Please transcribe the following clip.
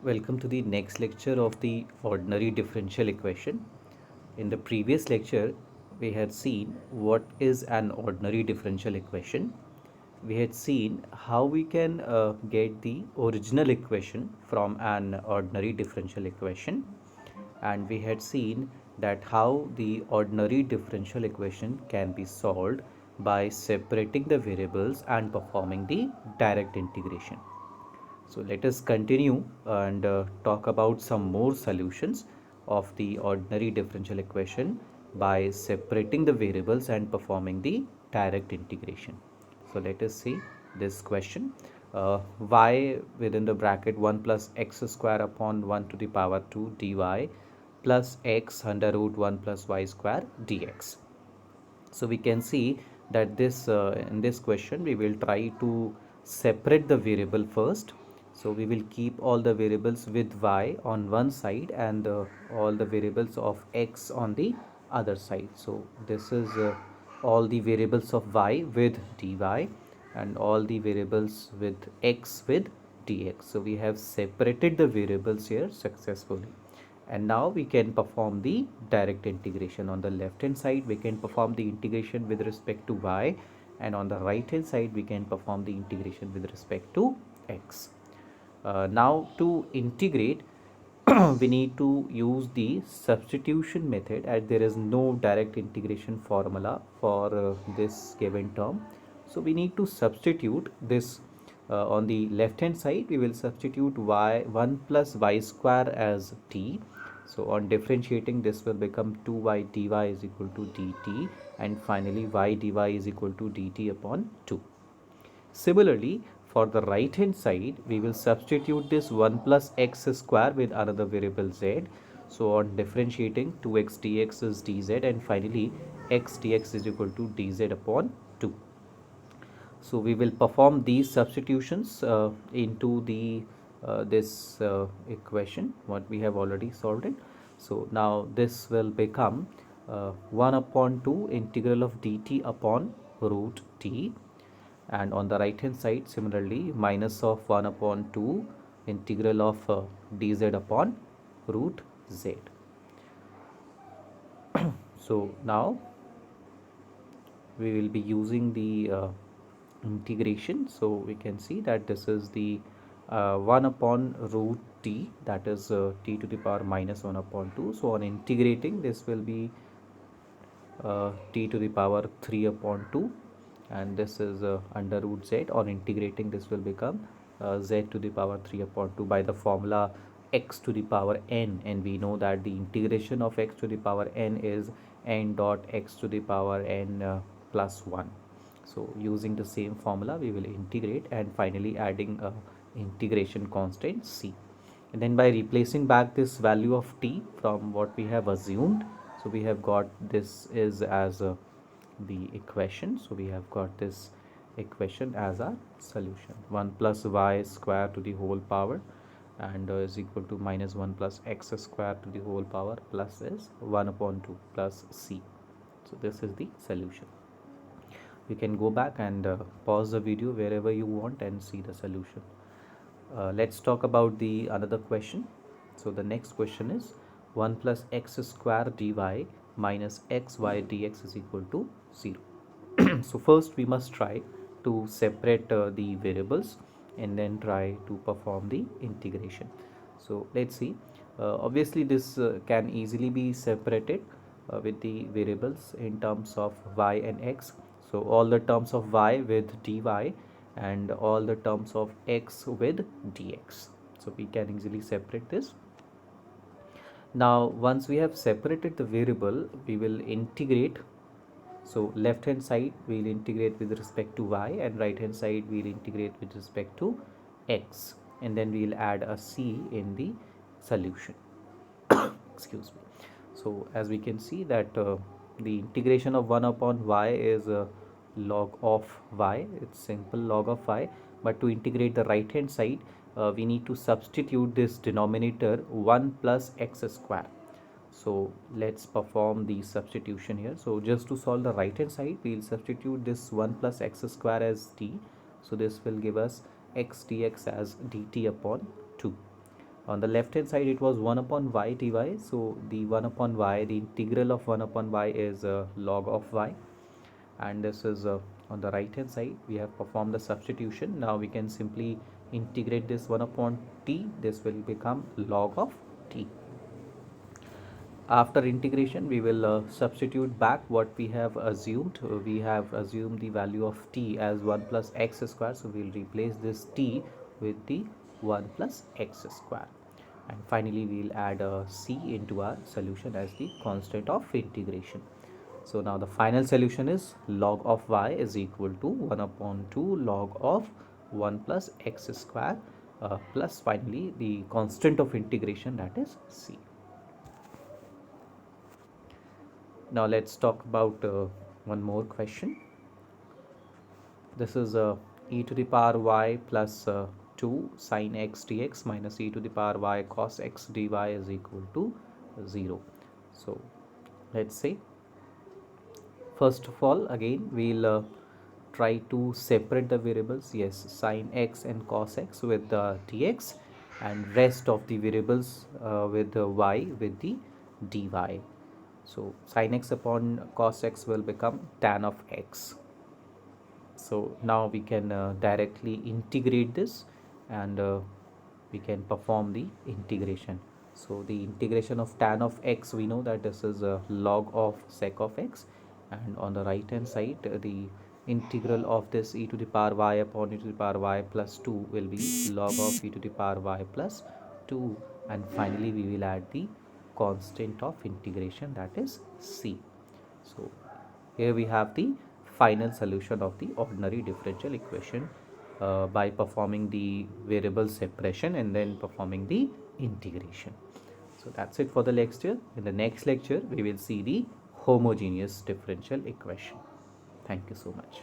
Welcome to the next lecture of the ordinary differential equation. In the previous lecture, we had seen what is an ordinary differential equation. We had seen how we can get the original equation from an ordinary differential equation, and we had seen that how the ordinary differential equation can be solved by separating the variables and performing the direct integration. So let us continue and talk about some more solutions of the ordinary differential equation by separating the variables and performing the direct integration. So let us see this question. Y within the bracket 1 plus x square upon 1 to the power 2 dy plus x under root 1 plus y square dx. So we can see that this in this question we will try to separate the variable first. So we will keep all the variables with y on one side and all the variables of x on the other side. So this is all the variables of y with dy and all the variables with x with dx. So we have separated the variables here successfully, and now we can perform the direct integration. On the left hand side we can perform the integration with respect to y, and on the right hand side we can perform the integration with respect to x. Now to integrate we need to use the substitution method, as there is no direct integration formula for this given term. So we need to substitute this. On the left hand side we will substitute y 1 plus y square as t. So on differentiating, this will become 2y dy is equal to dt, and finally y dy is equal to dt upon 2. Similarly, for the right hand side, we will substitute this 1 plus x square with another variable z. So on differentiating, 2x dx is dz, and finally x dx is equal to dz upon 2. So we will perform these substitutions into the this equation what we have already solved it. So now this will become 1 upon 2 integral of dt upon root t, and on the right hand side similarly minus of 1 upon 2 integral of dz upon root z. So now we will be using the integration. So we can see that this is the 1 upon root t, that is t to the power minus 1 upon 2. So on integrating, this will be t to the power 3 upon 2, and this is under root z. On integrating, this will become z to the power 3 upon 2 by the formula x to the power n, and we know that the integration of x to the power n is n dot x to the power n plus 1. So using the same formula we will integrate, and finally adding a integration constant c, and then by replacing back this value of t from what we have assumed, so we have got this is as the equation. So we have got this equation as our solution. 1 plus y square to the whole power and is equal to minus 1 plus x square to the whole power plus is 1 upon 2 plus c. So this is the solution. You can go back and pause the video wherever you want and see the solution. Let's talk about the another question. So the next question is 1 plus x square dy minus xy dx is equal to 0. So first we must try to separate the variables and then try to perform the integration. So let's see. Obviously this can easily be separated with the variables in terms of y and x. So all the terms of y with dy and all the terms of x with dx. So we can easily separate this. Now once we have separated the variable, we will integrate. So left hand side we will integrate with respect to y, and right hand side we will integrate with respect to x, and then we will add a c in the solution. Excuse me. So as we can see that the integration of 1 upon y is log of y, it's simple log of y, but to integrate the right hand side we need to substitute this denominator 1 plus x square. So let's perform the substitution here. So just to solve the right hand side, we will substitute this 1 plus x square as t. So this will give us x dx as dt upon 2. On the left hand side it was 1 upon y dy, so the 1 upon y, the integral of 1 upon y is log of y, and this is on the right hand side we have performed the substitution. Now we can simply integrate this 1 upon t, this will become log of t. After integration we will substitute back what we have assumed. We have assumed the value of t as 1 plus x square, so we will replace this t with the 1 plus x square, and finally we will add a c into our solution as the constant of integration. So now the final solution is log of y is equal to 1 upon 2 log of 1 plus x square plus finally the constant of integration, that is c. Now let's talk about one more question. This is e to the power y plus 2 sine x dx minus e to the power y cos x dy is equal to 0. So let's say, first of all, again we'll try to separate the variables. Yes, sine x and cos x with the dx, and rest of the variables with the y with the dy. So sin x upon cos x will become tan of x. So now we can directly integrate this, and we can perform the integration. So the integration of tan of x, we know that this is a log of sec of x, and on the right hand side the integral of this e to the power y upon e to the power y plus 2 will be log of e to the power y plus 2, and finally we will add the constant of integration, that is c. So here we have the final solution of the ordinary differential equation by performing the variable separation and then performing the integration. So that's it for the lecture. In the next lecture we will see the homogeneous differential equation. Thank you so much.